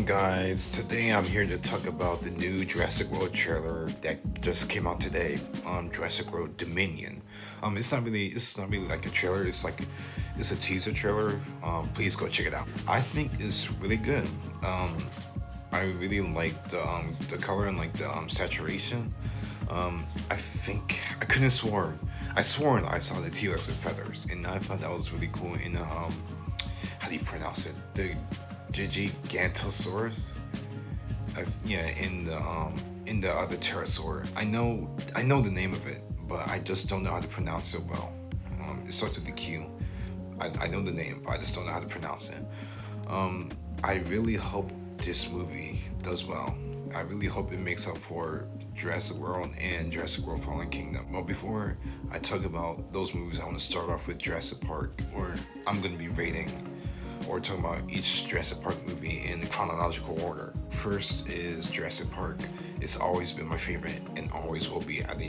guys? Today I'm here to talk about the new Jurassic World trailer that just came out today. Jurassic World Dominion. It's not really like a trailer. It's a teaser trailer. Please go check it out. I think it's really good. I really like the color and like the saturation. I think I couldn't have sworn. I sworn I saw the T-Rex with feathers, and I thought that was really cool. In how do you pronounce it? The Gigantosaurus. Yeah, in the other pterosaur. I know the name of it, but I just don't know how to pronounce it well. It starts with the Q. I know the name, but I just don't know how to pronounce it. I really hope this movie does well. I really hope it makes up for Jurassic World and Jurassic World Fallen Kingdom. Well, before I talk about those movies, I want to start off with Jurassic Park, where I'm going to be rating or talking about each Jurassic Park movie in chronological order. First is Jurassic Park. It's always been my favorite and always will be out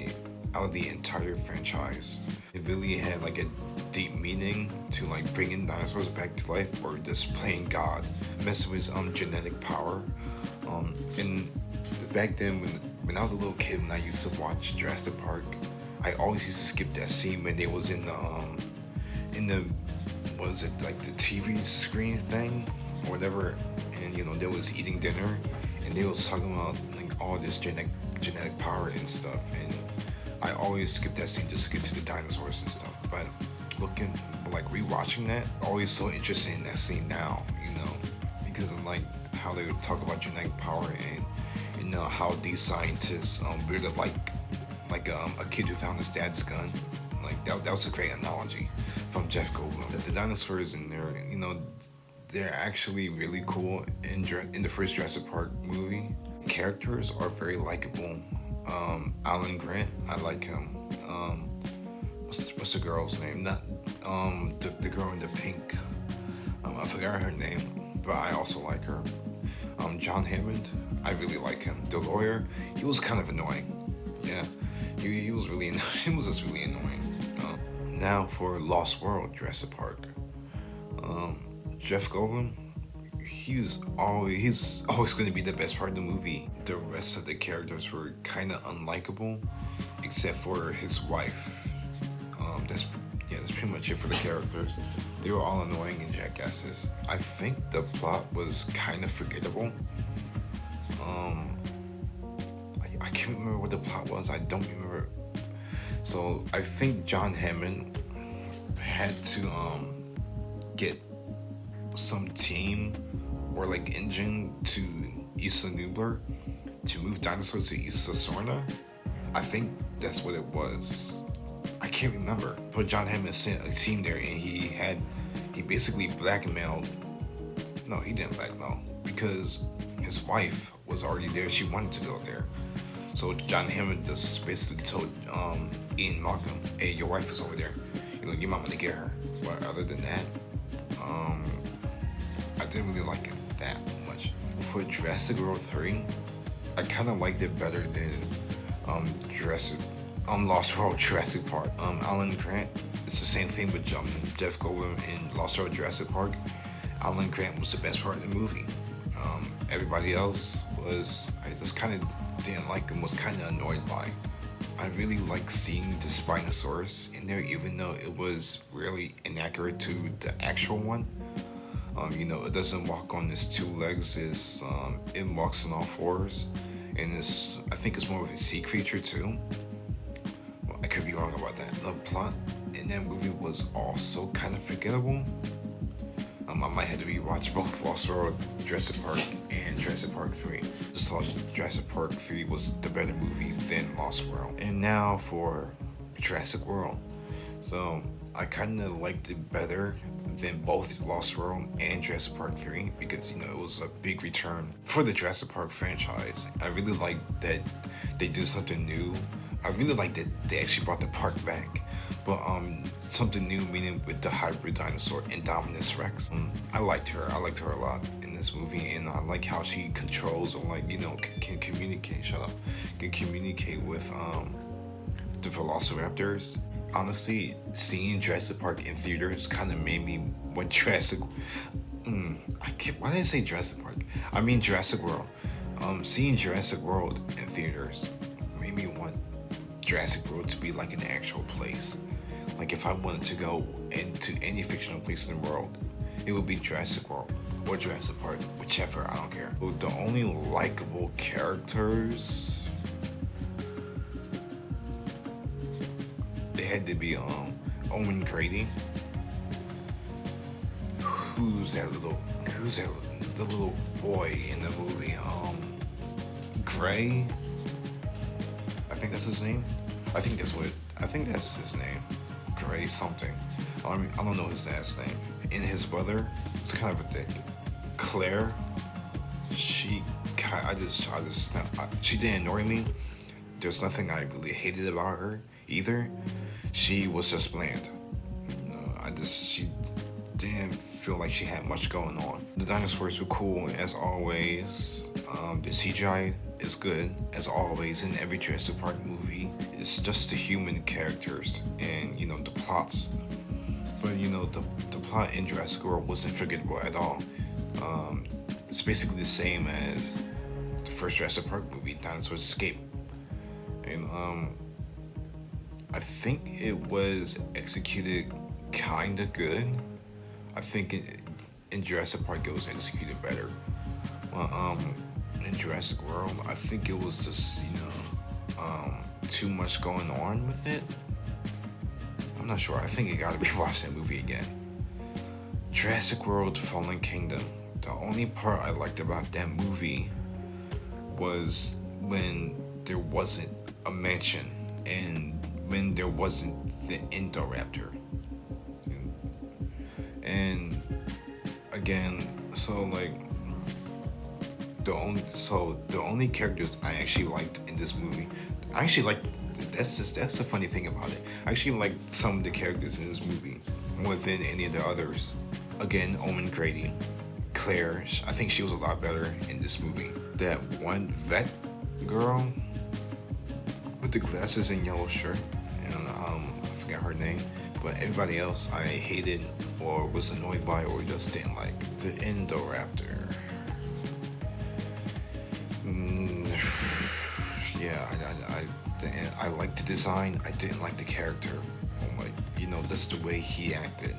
of the entire franchise. It really had like a deep meaning to like bringing dinosaurs back to life or just playing God, messing with genetic power. And back then when I was a little kid, when I used to watch Jurassic Park, I always used to skip that scene when they was in the what is it, like the TV screen thing or whatever, and they was eating dinner and they was talking about like all this genetic power and stuff, and I always skip that scene just to get to the dinosaurs and stuff. But rewatching that, always so interested in that scene now, because of like how they would talk about genetic power and how these scientists really like a kid who found his dad's gun. Like that was a great analogy from Jeff Goldblum. The dinosaurs in there, they're actually really cool in the first Jurassic Park movie. Characters are very likable. Alan Grant, I like him. What's the girl's name? Not the girl in the pink. I forgot her name, but I also like her. John Hammond, I really like him. The lawyer, he was kind of annoying. Yeah, he was really he was just really annoying. Now for Lost World, Jurassic Park. Jeff Goldblum, he's always going to be the best part of the movie. The rest of the characters were kind of unlikable, except for his wife. That's pretty much it for the characters. They were all annoying and jackasses. I think the plot was kind of forgettable. I can't remember what the plot was. I don't remember. So I think John Hammond had to get some team or like engine to Isla Nublar to move dinosaurs to Isla Sorna. I think that's what it was. I can't remember. But John Hammond sent a team there, and he basically blackmailed. No, he didn't blackmail because his wife was already there. She wanted to go there. So John Hammond just basically told Ian Malcolm, "Hey, your wife is over there. You might want to get her." But other than that, I didn't really like it that much. For Jurassic World 3, I kind of liked it better than Lost World Jurassic Park. Alan Grant, it's the same thing with Jeff Goldblum in Lost World Jurassic Park. Alan Grant was the best part of the movie. Everybody else I just kind of didn't like and was kind of annoyed by. I really like seeing the Spinosaurus in there, even though it was really inaccurate to the actual one. It doesn't walk on its two legs. It walks on all fours, and I think it's more of a sea creature too. Well, I could be wrong about that. The plot in that movie was also kind of forgettable. I might have to rewatch both Lost World, Jurassic Park, and Jurassic Park 3. Just thought Jurassic Park 3 was the better movie than Lost World. And now for Jurassic World. So I kind of liked it better than both Lost World and Jurassic Park 3 because it was a big return for the Jurassic Park franchise. I really like that they did something new. I really like that they actually brought the park back, but something new, meaning with the hybrid dinosaur Indominus Rex. I liked her a lot in this movie, and I like how she controls or can communicate. Can communicate with the Velociraptors. Honestly, seeing Jurassic Park in theaters kind of made me want Jurassic I can't, why did I say Jurassic Park? I mean Jurassic World. Seeing Jurassic World in theaters made me want Jurassic World to be like an actual place. Like if I wanted to go into any fictional place in the world, it would be Jurassic World or Jurassic Park, whichever. I don't care. The only likable characters, they had to be Owen Grady. Who's that the little boy in the movie? Gray. I think that's his name. I think that's his name. Gray something. I don't know his last name. And his brother, it's kind of a dick. Claire. She didn't annoy me. There's nothing I really hated about her either. She was just bland. She didn't feel like she had much going on. The dinosaurs were cool as always. The CGI is good as always in every Jurassic Park movie. It's just the human characters and the plots. But the plot in Jurassic World wasn't forgettable at all. It's basically the same as the first Jurassic Park movie, Dinosaurs Escape. And I think it was executed kinda good. I think in Jurassic Park it was executed better. In Jurassic World, I think it was just too much going on with it. I'm not sure. I think you gotta be watching that movie again. Jurassic World: Fallen Kingdom. The only part I liked about that movie was when there wasn't a mansion and when there wasn't the Indoraptor. And again, the only characters I actually liked in this movie, that's the funny thing about it. I actually liked some of the characters in this movie more than any of the others. Again, Owen Grady, Claire, I think she was a lot better in this movie. That one vet girl with the glasses and yellow shirt, and I forgot her name. But everybody else I hated or was annoyed by or just didn't like. The Indoraptor. Yeah, I liked the design. I didn't like the character. That's the way he acted.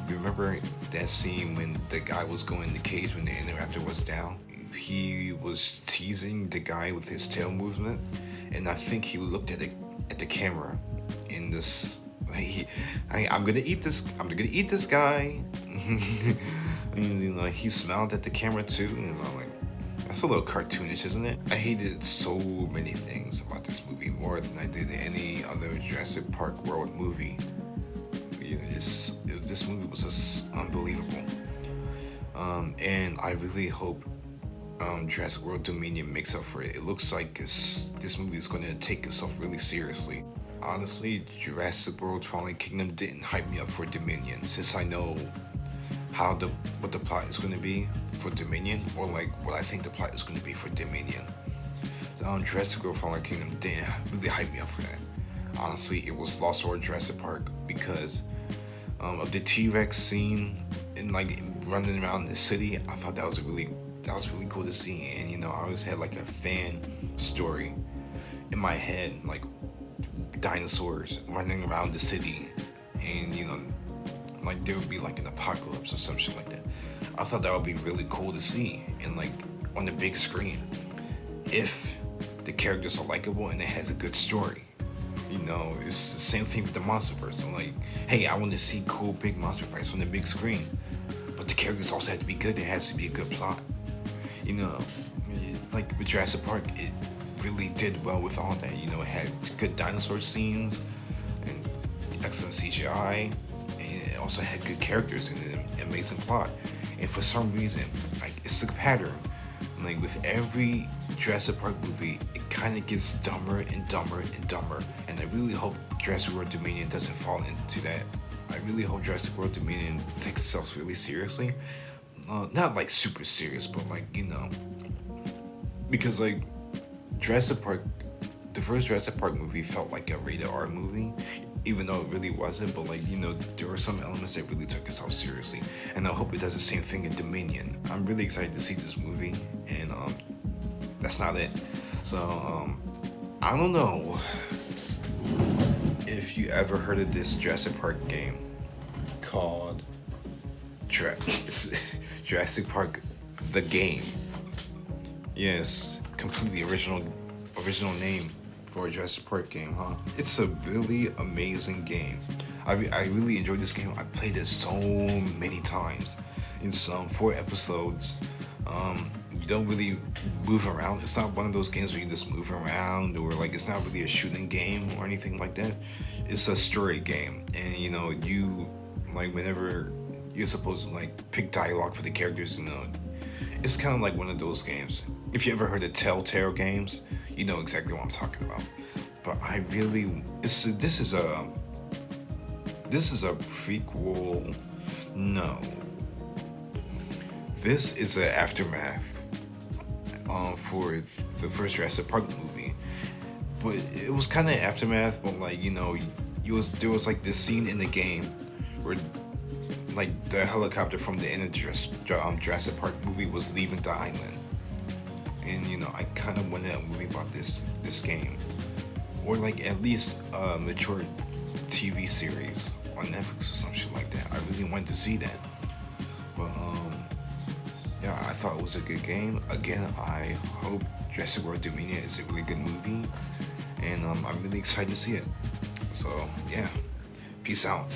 Remember that scene when the guy was going in the cage when the Indoraptor was down? He was teasing the guy with his tail movement, and I think he looked at the camera in this. I'm gonna eat this guy. He smiled at the camera too, and I'm like, that's a little cartoonish, isn't it? I hated so many things about this movie more than I did any other Jurassic Park World movie. This movie was just unbelievable. And I really hope Jurassic World Dominion makes up for it. It looks like this movie is going to take itself really seriously. Honestly, Jurassic World Fallen Kingdom didn't hype me up for Dominion, since I know what the plot is going to be for Dominion, or what I think the plot is going to be for Dominion. Jurassic World Fallen Kingdom didn't really hype me up for that. Honestly, it was Lost World Jurassic Park because of the T-Rex scene and running around the city. I thought that was really cool to see, and I always had a fan story in my head, dinosaurs running around the city, and there would be an apocalypse or some shit like that. I thought that would be really cool to see, and on the big screen, if the characters are likable and it has a good story. It's the same thing with the MonsterVerse. I'm hey, I want to see cool big monster fights on the big screen, but the characters also have to be good. It has to be a good plot. With Jurassic Park, it really did well with all that. It had good dinosaur scenes and excellent CGI, and it also had good characters in it, an amazing plot. And for some reason, it's a pattern. With every Jurassic Park movie, it kind of gets dumber and dumber and dumber. And I really hope Jurassic World Dominion doesn't fall into that. I really hope Jurassic World Dominion takes itself really seriously. Not super serious, but because Jurassic Park, the first Jurassic Park movie felt like a rated R movie. even though it really wasn't. But like there were some elements that really took itself seriously, and I hope it does the same thing in Dominion. I'm really excited to see this movie, and that's not it. So I don't know if you ever heard of this Jurassic Park game called Jura- Jurassic Park the game. Yes, completely original name for a Jurassic Park game, huh? It's a really amazing game. I really enjoyed this game. I played it so many times. It's 4 episodes. You don't really move around. It's not one of those games where you just move around, or like it's not really a shooting game or anything like that. It's a story game, and you like whenever you're supposed to like pick dialogue for the characters. It's kind of like one of those games. If you ever heard of Telltale games, you know exactly what I'm talking about. But I really, this is a prequel. No, this is an aftermath for the first Jurassic Park movie. But it was kind of aftermath, but like there was like this scene in the game where like the helicopter from the end of Jurassic Park movie was leaving the island, and I kind of wanted a movie about this game, or like at least a mature TV series on Netflix or some shit like that. I really wanted to see that, but yeah, I thought it was a good game. Again, I hope Jurassic World Dominion is a really good movie, and I'm really excited to see it. So yeah, peace out.